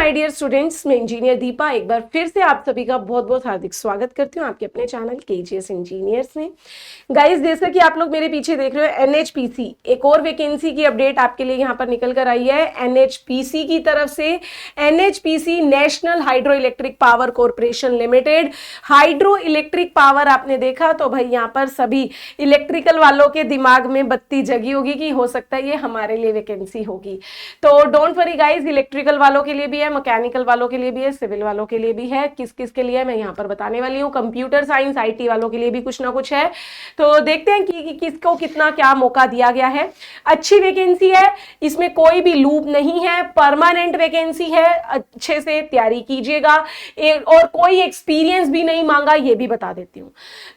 My dear students, मैं engineer Deepa एक बार फिर से आप सभी का बहुत बहुत हार्दिक स्वागत करती हूँ आपके अपने चैनल केजीएस इंजीनियर्स में। गाइस, जैसा कि आप लोग मेरे पीछे देख रहे हो, एनएचपीसी एक और वैकेंसी की अपडेट आपके लिए यहाँ पर निकल कर आई है। एनएचपीसी की तरफ से, NHPC national hydro electric power corporation limited. Hydro electric power आपने देखा तो भाई यहाँ पर सभी इलेक्ट्रिकल वालों के दिमाग में बत्ती जगी होगी कि हो सकता है ये हमारे लिए वैकेंसी होगी। तो डोंट वरी गाइस, इलेक्ट्रिकल वालों के लिए भी है, मैकेनिकल वालों के लिए भी है, सिविल वालों के लिए भी है। किस किस के लिए मैं यहाँ पर बताने वाली हूँ। कंप्यूटर साइंस आईटी वालों के लिए भी कुछ ना कुछ है। तो देखते हैं कि किसको कितना क्या मौका दिया गया है। अच्छी वैकेंसी है, इसमें कोई भी लूप नहीं है, परमानेंट वैकेंसी है। अच्छे से तैयारी कीजिएगा और कोई एक्सपीरियंस भी नहीं मांगा, ये भी बता देती हूँ।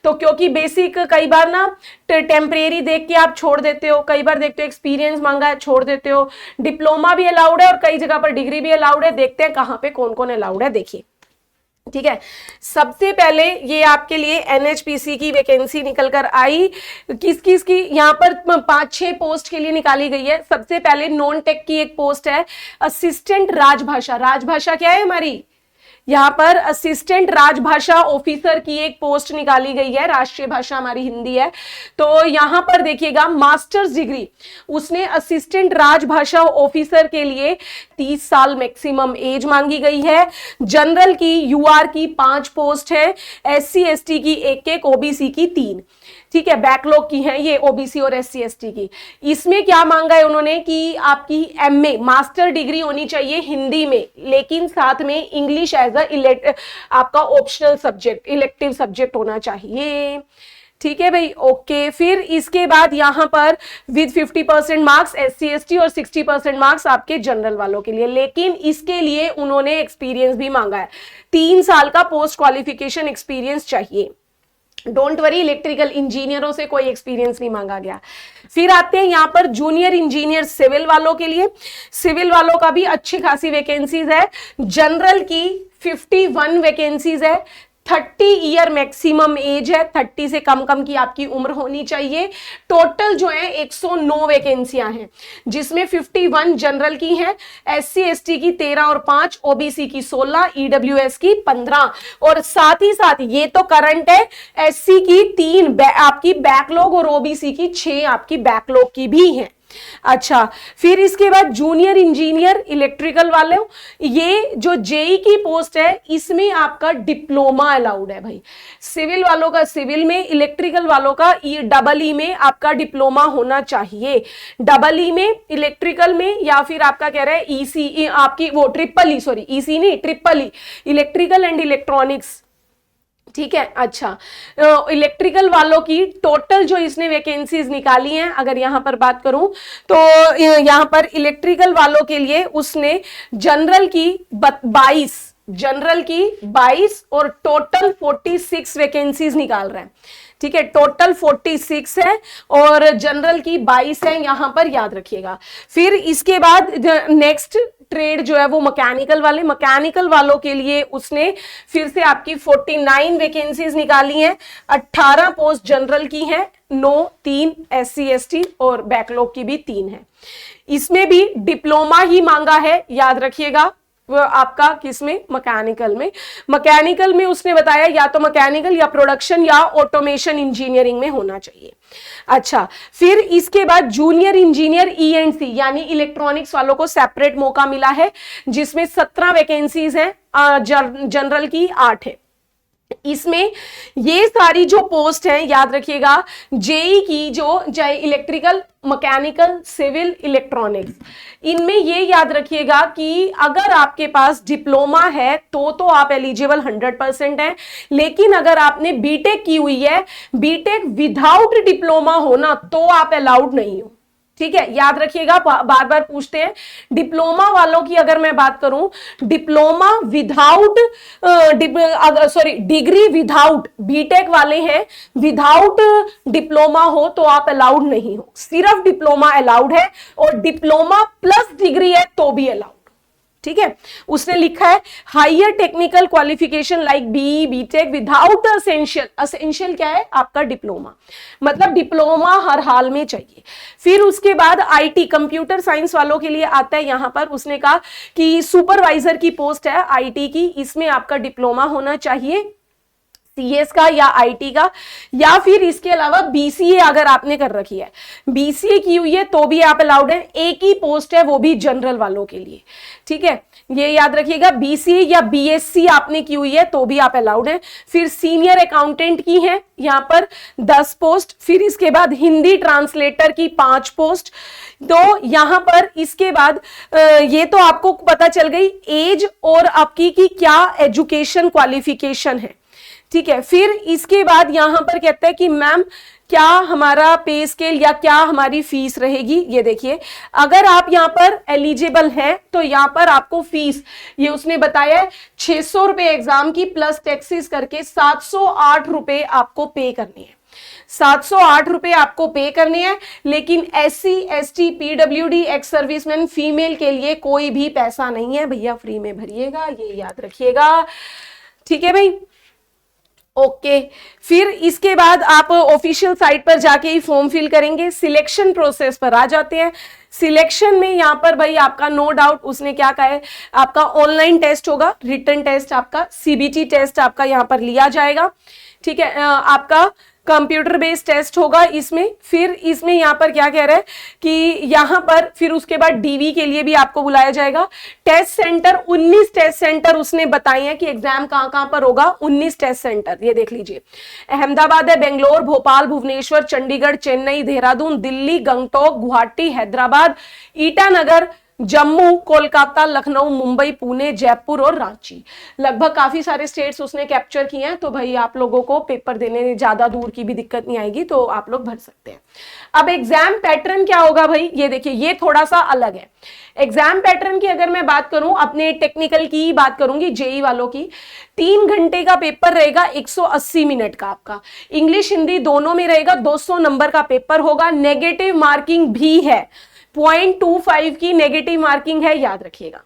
तो क्योंकि बेसिक कई बार ना टेम्परेरी देख के आप छोड़ देते हो, कई बार देखते हो एक्सपीरियंस मांगा है छोड़ देते हो। डिप्लोमा भी अलाउड है और कई जगह पर डिग्री भी अलाउड है। देखते हैं कहां पे कौन कौन अलाउड है, देखिए। ठीक है, सबसे पहले ये आपके लिए एनएचपीसी की वैकेंसी निकल कर आई। किस किस की यहाँ पर 5-6 पोस्ट के लिए निकाली गई है। सबसे पहले नॉन टेक की एक पोस्ट है, असिस्टेंट राजभाषा। राजभाषा क्या है हमारी, यहाँ पर असिस्टेंट राजभाषा ऑफिसर की एक पोस्ट निकाली गई है। राष्ट्रीय भाषा हमारी हिंदी है। तो यहाँ पर देखिएगा, मास्टर्स डिग्री उसने असिस्टेंट राजभाषा ऑफिसर के लिए 30 साल मैक्सिमम एज मांगी गई है। जनरल की यूआर की 5 पोस्ट है, एससी एसटी की 1-1, ओबीसी की 3। ठीक है, बैकलॉग की है ये ओबीसी और एससी एसटी की। इसमें क्या मांगा है उन्होंने कि आपकी एमए मास्टर डिग्री होनी चाहिए हिंदी में, लेकिन साथ में इंग्लिश एज आपका ऑप्शनल सब्जेक्ट, इलेक्टिव सब्जेक्ट होना चाहिए। ठीक है भाई, ओके। फिर इसके बाद यहां पर विद 50% मार्क्स एससी एसटी और 60% मार्क्स आपके जनरल वालों के लिए, लेकिन इसके लिए उन्होंने एक्सपीरियंस भी मांगा है। 3 साल का पोस्ट क्वालिफिकेशन एक्सपीरियंस चाहिए। डोंट वरी, इलेक्ट्रिकल इंजीनियरों से कोई एक्सपीरियंस नहीं मांगा गया। फिर आते हैं यहाँ पर जूनियर इंजीनियर सिविल वालों के लिए। सिविल वालों का भी अच्छी खासी वैकेंसीज है। जनरल की 51 वैकेंसीज है। 30 ईयर मैक्सिमम एज है, 30 से कम की आपकी उम्र होनी चाहिए। टोटल जो है 109 वैकेंसियां हैं, जिसमें 51 जनरल की हैं, एससी एसटी की 13 और 5, ओबीसी की 16, ईडब्ल्यूएस की 15। और साथ ही साथ ये तो करंट है, एससी की 3 आपकी बैकलॉग और ओबीसी की 6 आपकी बैकलॉग की भी है। अच्छा, फिर इसके बाद जूनियर इंजीनियर इलेक्ट्रिकल वाले, ये जो जेई की पोस्ट है, इसमें आपका डिप्लोमा अलाउड है भाई। सिविल वालों का सिविल में, इलेक्ट्रिकल वालों का डबल ई में आपका डिप्लोमा होना चाहिए। डबल ई में इलेक्ट्रिकल में, या फिर आपका कह रहा है ईसी आपकी वो ट्रिपल ई, सॉरी ईसी नहीं triple E, electrical and electronics. ठीक है, अच्छा। इलेक्ट्रिकल वालों की टोटल जो इसने वैकेंसीज निकाली हैं, अगर यहां पर बात करूं तो यहां पर इलेक्ट्रिकल वालों के लिए उसने जनरल की 22 और टोटल 46 वैकेंसीज निकाल रहे हैं। ठीक है, टोटल 46 है और जनरल की 22 है, यहां पर याद रखिएगा। फिर इसके बाद नेक्स्ट ट्रेड जो है वो मैकेनिकल वालों के लिए उसने फिर से आपकी 49 वैकेंसीज निकाली हैं। 18 पोस्ट जनरल की हैं, 3 एससी एसटी और बैकलॉग की भी 3 है। इसमें भी डिप्लोमा ही मांगा है, याद रखिएगा। आपका किसमें, मैकेनिकल में उसने बताया या तो मैकेनिकल या प्रोडक्शन या ऑटोमेशन इंजीनियरिंग में होना चाहिए। अच्छा, फिर इसके बाद जूनियर इंजीनियर ईएनसी यानी इलेक्ट्रॉनिक्स वालों को सेपरेट मौका मिला है, जिसमें 17 वैकेंसीज हैं, जनरल की 8 है। इसमें ये सारी जो पोस्ट है, याद रखिएगा, जेई की जो चाहे इलेक्ट्रिकल, मैकेनिकल, सिविल, इलेक्ट्रॉनिक्स, इनमें ये याद रखिएगा कि अगर आपके पास डिप्लोमा है तो आप एलिजिबल 100% है। लेकिन अगर आपने बीटेक की हुई है, बीटेक विदाउट डिप्लोमा हो ना, तो आप अलाउड नहीं हो। ठीक है, याद रखिएगा, बार बार पूछते हैं। डिप्लोमा वालों की अगर मैं बात करूं, diploma without degree without, BTech वाले हैं, विदाउट डिप्लोमा हो तो आप अलाउड नहीं हो। सिर्फ डिप्लोमा अलाउड है और डिप्लोमा प्लस डिग्री है तो भी अलाउड। ठीक है, उसने लिखा है higher technical qualification like BE BTech without the essential. Essential क्या है आपका? डिप्लोमा, मतलब डिप्लोमा हर हाल में चाहिए। फिर उसके बाद आईटी कंप्यूटर साइंस वालों के लिए आता है, यहां पर उसने कहा कि सुपरवाइजर की पोस्ट है आईटी की, इसमें आपका डिप्लोमा होना चाहिए सीएस का या आईटी का, या फिर इसके अलावा बीसीए अगर आपने कर रखी है, बीसीए की हुई है तो भी आप अलाउड है। एक ही पोस्ट है वो भी जनरल वालों के लिए, ठीक है, ये याद रखिएगा। बीसीए या बीएससी आपने की हुई है तो भी आप अलाउड है। फिर सीनियर अकाउंटेंट की है यहां पर 10 पोस्ट। फिर इसके बाद हिंदी ट्रांसलेटर की 5 पोस्ट। तो यहां पर इसके बाद ये तो आपको पता चल गई एज और आपकी की क्या एजुकेशन क्वालिफिकेशन है, ठीक है। फिर इसके बाद यहां पर कहता है कि मैम क्या हमारा पे स्केल या क्या हमारी फीस रहेगी। ये देखिए, अगर आप यहां पर एलिजिबल हैं तो यहां पर आपको फीस, ये उसने बताया है 600 रुपए एग्जाम की प्लस टैक्सेस करके 708 रुपए आपको पे करने हैं। 708 रुपए आपको पे करने हैं, लेकिन SC ST PWD ex serviceman female के लिए कोई भी पैसा नहीं है भैया, फ्री में भरिएगा, ये याद रखिएगा, ठीक है भाई। ओके फिर इसके बाद आप ऑफिशियल साइट पर जाके ही फॉर्म फिल करेंगे। सिलेक्शन प्रोसेस पर आ जाते हैं। सिलेक्शन में यहां पर भाई आपका नो डाउट उसने क्या कहा है, आपका ऑनलाइन टेस्ट होगा, रिटन टेस्ट आपका, सीबीटी टेस्ट आपका यहां पर लिया जाएगा, ठीक है, आपका कंप्यूटर बेस्ड टेस्ट होगा इसमें। फिर इसमें यहां पर क्या कह रहा है कि यहां पर फिर उसके बाद डीवी के लिए भी आपको बुलाया जाएगा। टेस्ट सेंटर 19 टेस्ट सेंटर उसने बताए हैं कि एग्जाम कहां पर होगा, 19 टेस्ट सेंटर, ये देख लीजिए। अहमदाबाद है, बेंगलोर, भोपाल, भुवनेश्वर, चंडीगढ़, चेन्नई, देहरादून, दिल्ली, गंगटोक, गुवाहाटी, हैदराबाद, ईटानगर, जम्मू, कोलकाता, लखनऊ, मुंबई, पुणे, जयपुर और रांची। लगभग काफी सारे स्टेट्स उसने कैप्चर किए हैं, तो भाई आप लोगों को पेपर देने में ज्यादा दूर की भी दिक्कत नहीं आएगी, तो आप लोग भर सकते हैं। अब एग्जाम पैटर्न क्या होगा भाई, ये देखिए, ये थोड़ा सा अलग है। एग्जाम पैटर्न की अगर मैं बात करूं, अपने टेक्निकल की बात करूंगी, जेई वालों की, 3 घंटे का पेपर रहेगा, 180 मिनट का आपका, इंग्लिश हिंदी दोनों में रहेगा, 200 नंबर का पेपर होगा। नेगेटिव मार्किंग भी है, 0.25 की नेगेटिव मार्किंग है, याद रखिएगा।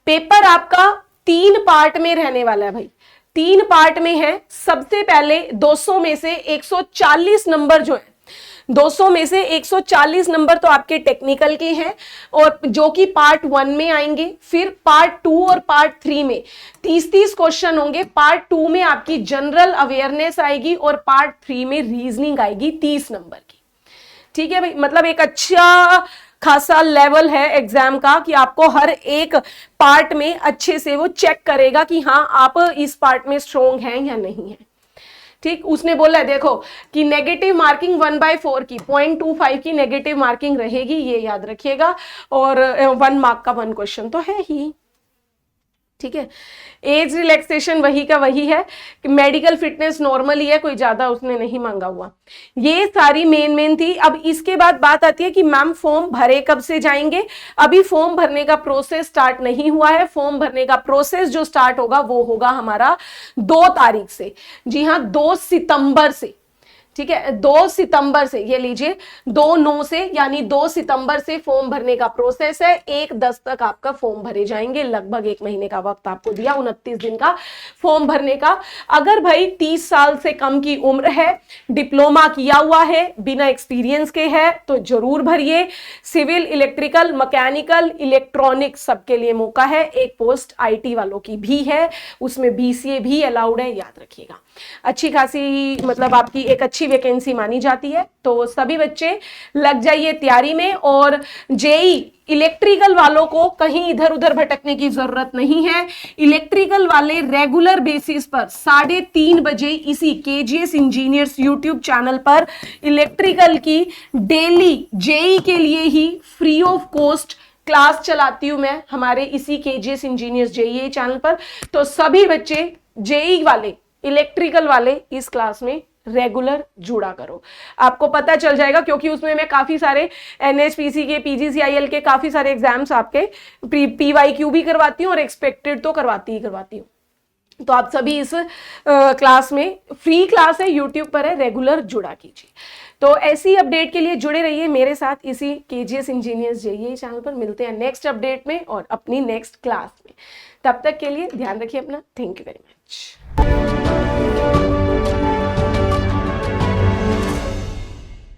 पेपर आपका 3 पार्ट में रहने वाला है भाई, 3 पार्ट में है। सबसे पहले 200 में से 140 नंबर जो है, 200 में से 140 नंबर तो आपके टेक्निकल के हैं, और जो कि पार्ट 1 में आएंगे। फिर पार्ट 2 और पार्ट 3 में 30-30 क्वेश्चन होंगे। पार्ट 2 में आपकी जनरल अवेयरनेस आएगी और पार्ट 3 में रीजनिंग आएगी 30 नंबर की, ठीक है भाई। मतलब एक अच्छा खासा लेवल है एग्जाम का कि आपको हर एक पार्ट में अच्छे से वो चेक करेगा कि हाँ आप इस पार्ट में स्ट्रोंग हैं या नहीं है, ठीक। उसने बोला है देखो कि नेगेटिव मार्किंग 1/4 की 0.25 की नेगेटिव मार्किंग रहेगी, ये याद रखिएगा, और 1 मार्क का 1 क्वेश्चन तो है ही, ठीक है। एज रिलैक्सेशन वही का वही है, कि मेडिकल फिटनेस नॉर्मल ही है, कोई ज्यादा उसने नहीं मांगा हुआ। ये सारी मेन थी। अब इसके बाद बात आती है कि मैम फॉर्म भरे कब से जाएंगे। अभी फॉर्म भरने का प्रोसेस स्टार्ट नहीं हुआ है। फॉर्म भरने का प्रोसेस जो स्टार्ट होगा वो होगा हमारा 2 तारीख से, जी हाँ 2 सितंबर से, ठीक है, 2 सितंबर से, ये लीजिए 2/9 से, यानी 2 सितंबर से फॉर्म भरने का प्रोसेस है। 1/10 तक आपका फॉर्म भरे जाएंगे, लगभग 1 महीने का वक्त आपको दिया, 29 दिन का फॉर्म भरने का। अगर भाई 30 साल से कम की उम्र है, डिप्लोमा किया हुआ है, बिना एक्सपीरियंस के है, तो जरूर भरिए। सिविल, इलेक्ट्रिकल, मैकेनिकल, इलेक्ट्रॉनिक सबके लिए मौका है। एक पोस्ट आईटी वालों की भी है, उसमें बीसीए भी अलाउड है, याद रखिएगा। अच्छी खासी मतलब आपकी एक अच्छी वैकेंसी मानी जाती है, तो सभी बच्चे लग जाइए तैयारी में। और जेई इलेक्ट्रिकल वालों को कहीं इधर उधर भटकने की जरूरत नहीं है। इलेक्ट्रिकल वाले रेगुलर बेसिस पर 3:30 बजे इसी केजीएस इंजीनियर्स यूट्यूब चैनल पर इलेक्ट्रिकल की डेली जेई के लिए ही फ्री ऑफ कॉस्ट क्लास चलाती हूं मैं, हमारे इसी केजीएस इंजीनियर्स जेई चैनल पर। तो सभी बच्चे जेई वाले, इलेक्ट्रिकल वाले इस क्लास में रेगुलर जुड़ा करो, आपको पता चल जाएगा, क्योंकि उसमें मैं काफी सारे एनएचपीसी के, पीजीसीआईएल के काफी सारे एग्जाम्स आपके पीवाईक्यू भी करवाती हूँ और एक्सपेक्टेड तो करवाती हूँ। तो आप सभी इस क्लास में, फ्री क्लास है, यूट्यूब पर है, रेगुलर जुड़ा कीजिए। तो ऐसी अपडेट के लिए जुड़े रहिए मेरे साथ इसी केजीएस इंजीनियर्स जेईई चैनल पर। मिलते हैं नेक्स्ट अपडेट में और अपनी नेक्स्ट क्लास में। तब तक के लिए ध्यान रखिए अपना। Thank you very much.